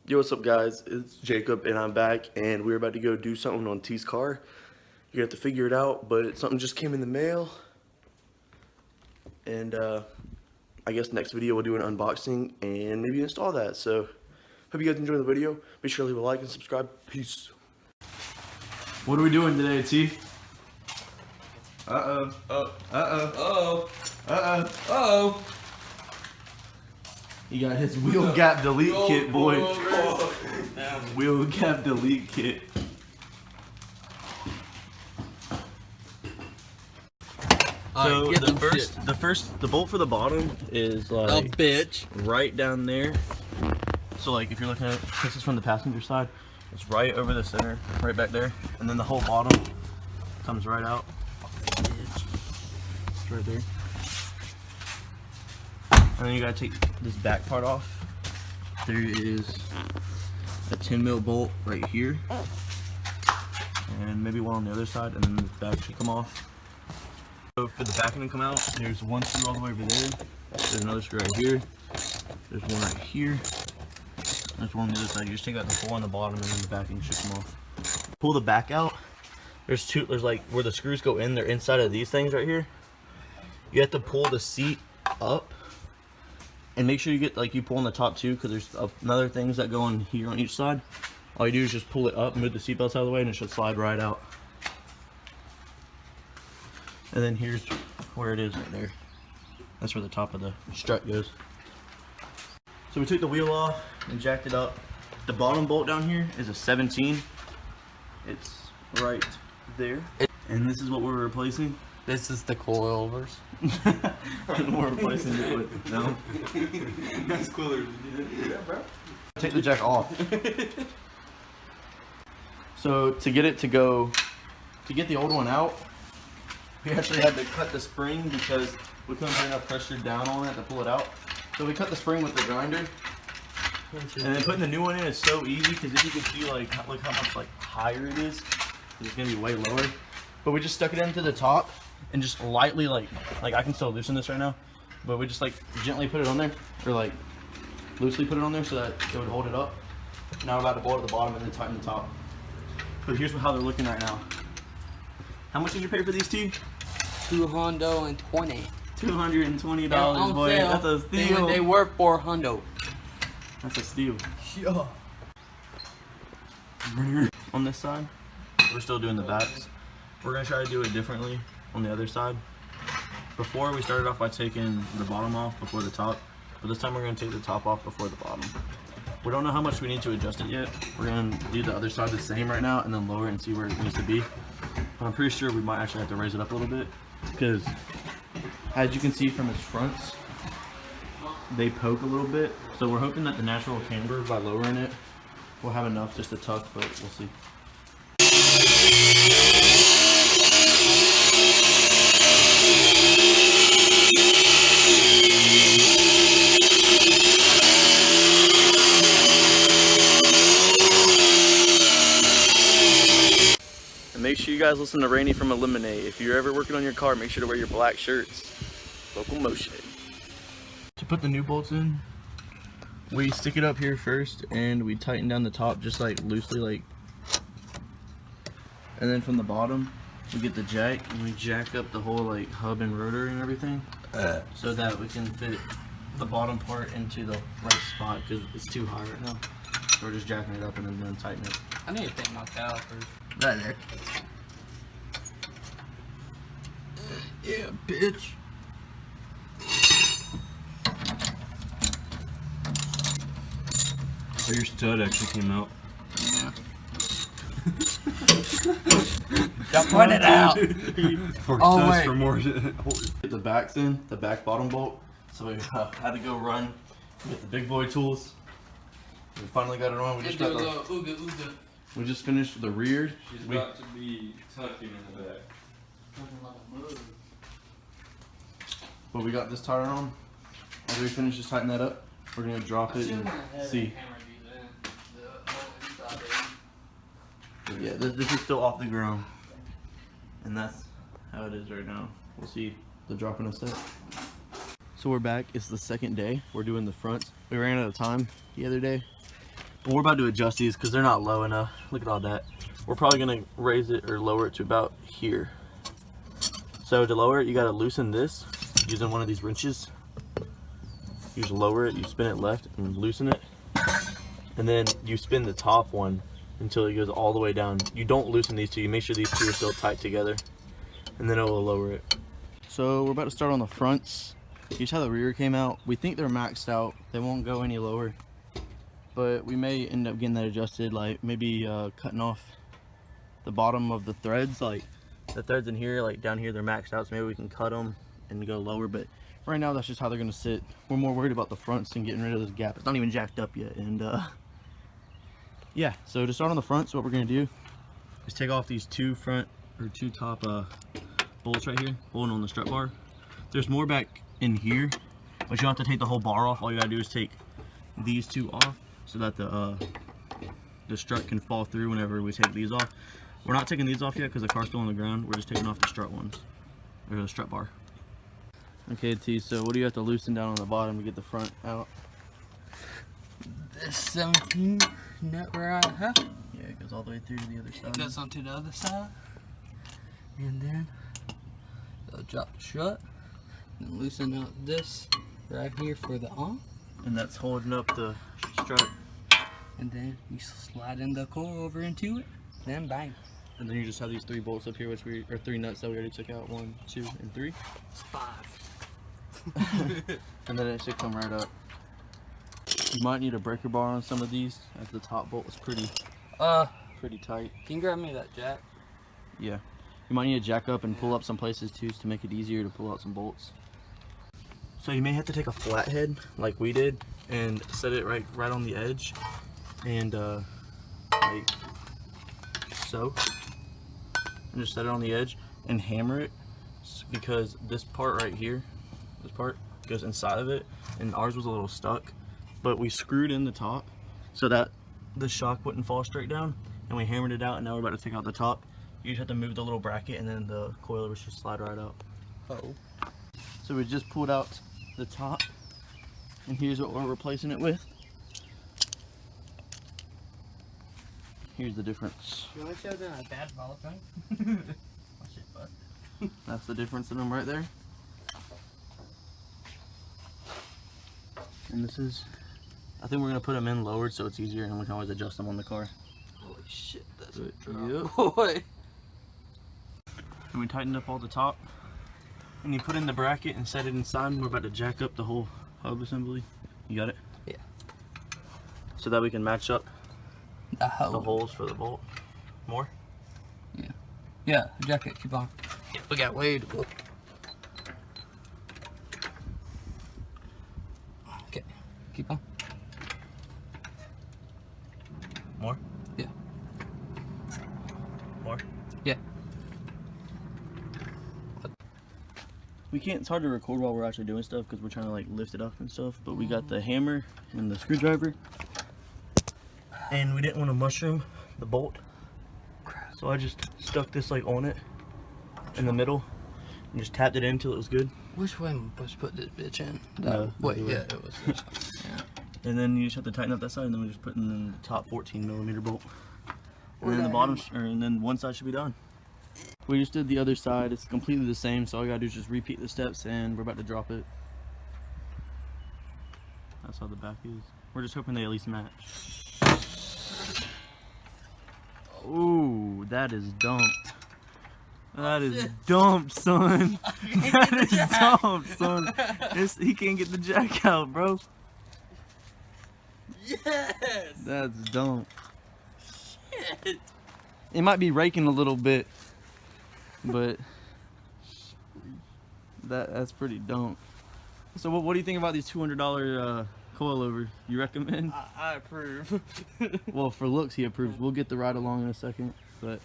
Yo, what's up guys? It's Jacob and I'm back and we're about to go do something on T's car. You have to figure it out, but something just came in the mail. And I guess next video we'll do an unboxing and maybe install that. So hope you guys enjoy the video. Be sure to leave a like and subscribe. Peace. What are we doing today, T? Uh-oh. Oh. Uh-oh. Oh. Uh-oh. Oh. He got his wheel gap delete kit, boy. Oh. Wheel gap delete kit. So the bolt for the bottom is like a bitch right down there. So like if you're looking at this is from the passenger side, it's right over the center, right back there, and then the whole bottom comes right out. It's right there. And then you gotta take this back part off. There is a 10 mil bolt right here, and maybe one on the other side, and then the back should come off. So for the backing to come out, there's one screw all the way over there. There's another screw right here. There's one right here. There's one on the other side. You just take out the hole on the bottom, and then the backing should come off. Pull the back out. There's two. There's like where the screws go in. They're inside of these things right here. You have to pull the seat up. And make sure you get, like, you pull on the top too, because there's another things that go on here on each side. All you do is just pull it up, move the seatbelts out of the way, and it should slide right out. And then here's where it is right there. That's where the top of the strut goes. So we took the wheel off and jacked it up. The bottom bolt down here is a 17. It's right there. And this is what we're replacing. This is the coilovers. We're replacing it with, no. That's cooler. Yeah, bro. Take the jack off. So to get it to go, to get the old one out, we actually had to cut the spring because we couldn't put enough pressure down on it to pull it out. So we cut the spring with the grinder. And then putting the new one in is so easy because if you can see like look how much like higher it is, it's gonna be way lower. But we just stuck it into the top and just lightly like I can still loosen this right now, but we just like gently put it on there, or like loosely put it on there so that it would hold it up. Now we're about to bolt at the bottom and then tighten the top. But here's how they're looking right now. How much did you pay for these, T? $220. $220, boy. That's a steal. They were $400. That's a steal. Yeah. On this side, we're still doing the backs. We're gonna try to do it differently on the other side. Before we started off by taking the bottom off before the top, but this time we're gonna take the top off before the bottom. We don't know how much we need to adjust it yet. We're gonna do the other side the same right now and then lower it and see where it needs to be. But I'm pretty sure we might actually have to raise it up a little bit because as you can see from its fronts, they poke a little bit. So we're hoping that the natural camber, by lowering it, will have enough just to tuck, but we'll see. And make sure you guys listen to Rainy from Eliminate. If you're ever working on your car, make sure to wear your black shirts. Local motion. To put the new bolts in, we stick it up here first and we tighten down the top just like loosely, like, and then from the bottom we get the jack and we jack up the whole like hub and rotor and everything so that we can fit the bottom part into the right spot because it's too high right now. So we're just jacking it up and then tighten it. I need to take my calipers. Right there. Yeah, bitch. So your stud actually came out. Yeah. Put it out. Oh wait. For more. Get the backs in, the back bottom bolt. So we had to go run, get the big boy tools. We finally got it on. We just got the, we just finished the rear. She's about to be tucking in the back. But we got this tire on. After we finish just tighten that up, we're gonna drop it and see. Yeah, this is still off the ground. And that's how it is right now. We'll see the drop in a sec. So we're back. It's the second day. We're doing the fronts. We ran out of time the other day. But we're about to adjust these because they're not low enough. Look at all that. We're probably gonna raise it or lower it to about here. So to lower it, you gotta loosen this using one of these wrenches. You just lower it, you spin it left and loosen it. And then you spin the top one until it goes all the way down. You don't loosen these two, you make sure these two are still tight together. And then it will lower it. So we're about to start on the fronts. Here's how the rear came out. We think they're maxed out. They won't go any lower. But we may end up getting that adjusted, like maybe cutting off the bottom of the threads. Like the threads in here, like down here, they're maxed out, so maybe we can cut them and go lower. But right now, that's just how they're gonna sit. We're more worried about the fronts and getting rid of this gap. It's not even jacked up yet. And yeah, so to start on the front, so what we're gonna do is take off these two top bolts right here, holding on the strut bar. There's more back in here, but you don't have to take the whole bar off. All you gotta do is take these two off so that the strut can fall through whenever we take these off. We're not taking these off yet because the car's still on the ground. We're just taking off the strut ones, or the strut bar. Okay, T, so what do you have to loosen down on the bottom to get the front out? This 17 nut right here. Yeah, it goes all the way through to the other side. It goes onto the other side. And then they'll drop shut and loosen out this right here for the arm. And that's holding up the strut. And then you slide in the coilover into it. Then bang. And then you just have these 3 bolts up here, or 3 nuts that we already took out. 1, 2, and 3. It's 5. And then it should come right up. You might need a breaker bar on some of these, as the top bolt is pretty tight. Can you grab me that jack? Yeah. You might need to jack up and pull up some places too to make it easier to pull out some bolts. So you may have to take a flathead like we did and set it right on the edge, and like so, and just set it on the edge and hammer it, because this part right here, this part goes inside of it, and ours was a little stuck, but we screwed in the top so that the shock wouldn't fall straight down, and we hammered it out, and now we're about to take out the top. You just have to move the little bracket and then the coilover should slide right out. Oh. So we just pulled out the top, and here's what we're replacing it with. Here's the difference. You want to show them a bad ball thing? My shit busted. That's the difference in them right there. And this is, I think we're gonna put them in lowered so it's easier, and we can always adjust them on the car. Holy shit, that's But, a drop. yep. Boy. And we tightened up all the top, and you put in the bracket and set it inside, and we're about to jack up the whole hub assembly. You got it? Yeah. So that we can match up The hole. the holes for the bolt. More? Yeah, jacket, keep on. Yeah, we got way to go. Okay, keep on. More? Yeah. More? Yeah. We can't, it's hard to record while we're actually doing stuff because we're trying to like lift it up and stuff, but we got the hammer and the screwdriver, and we didn't want to mushroom the bolt, so I just stuck this like on it in the middle and just tapped it in until it was good. Which way am I supposed to put this bitch in? Wait, yeah, it was this one. Yeah. And then you just have to tighten up that side, and then we just put in the top 14mm bolt, and then the that bottom, and then one side should be done. We just did the other side. It's completely the same, so all you gotta do is just repeat the steps, and we're about to drop it. That's how the back is. We're just hoping they at least match. Ooh, that is dumped. That is dumped, son. That is dumped, son. He can't get the jack out, bro. Yes! That's dumped. Shit! It might be raking a little bit, but that's pretty dumb. So what do you think about these $200 coilover? You recommend? I approve. Well, for looks he approves. We'll get the ride along in a second, but